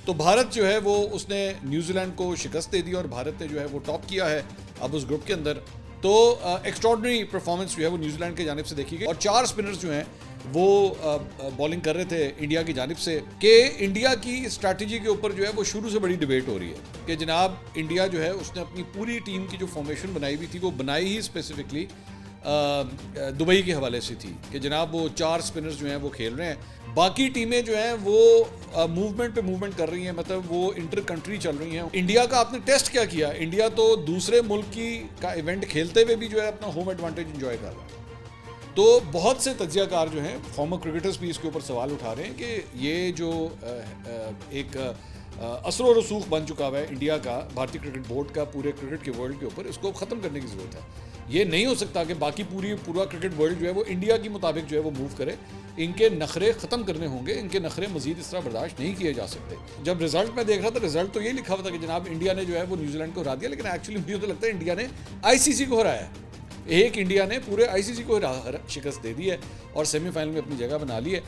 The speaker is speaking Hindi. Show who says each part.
Speaker 1: तो भारत जो है वो उसने न्यूजीलैंड को शिकस्त दे दी और भारत ने जो है वो टॉप किया है अब उस ग्रुप के अंदर। तो एक्स्ट्रॉर्डनरी परफॉर्मेंस जो है वो न्यूजीलैंड की जानिब से देखी गई और 4 स्पिनर्स जो हैं वो बॉलिंग कर रहे थे इंडिया की जानिब से कि इंडिया की स्ट्रैटेजी के ऊपर जो है वो शुरू से बड़ी डिबेट हो रही है कि जनाब इंडिया जो है उसने अपनी पूरी टीम की जो फॉर्मेशन बनाई हुई थी वो बनाई ही स्पेसिफिकली दुबई के हवाले से थी कि जनाब वो 4 स्पिनर्स जो हैं वो खेल रहे हैं, बाकी टीमें जो हैं वो मूवमेंट पे मूवमेंट कर रही हैं, मतलब वो इंटर कंट्री चल रही हैं। इंडिया का आपने टेस्ट क्या किया? इंडिया तो दूसरे मुल्क की का इवेंट खेलते हुए भी जो है अपना होम एडवांटेज इंजॉय कर रहा है। तो बहुत से तज्जियाकार जो हैं फॉर्मर क्रिकेटर्स भी इसके ऊपर सवाल उठा रहे हैं कि ये जो एक असर व रसूख बन चुका हुआ है इंडिया का, भारतीय क्रिकेट बोर्ड का पूरे क्रिकेट के वर्ल्ड के ऊपर, इसको ख़त्म करने की ज़रूरत है। ये नहीं हो सकता कि बाकी पूरा क्रिकेट वर्ल्ड जो है वो इंडिया के मुताबिक जो है वो मूव करे। इनके नखरे ख़त्म करने होंगे, इनके नखरे मजीद इस तरह बर्दाश्त नहीं किए जा सकते। जब रिजल्ट मैं देख रहा था, रिजल्ट तो ये लिखा हुआ था कि जनाब इंडिया ने जो है वो न्यूजीलैंड को हरा दिया, लेकिन एक्चुअली मुझे तो लगता है इंडिया ने ICC को हराया। एक इंडिया ने पूरे ICC को शिकस्त दे दी है और सेमीफाइनल में अपनी जगह बना ली है।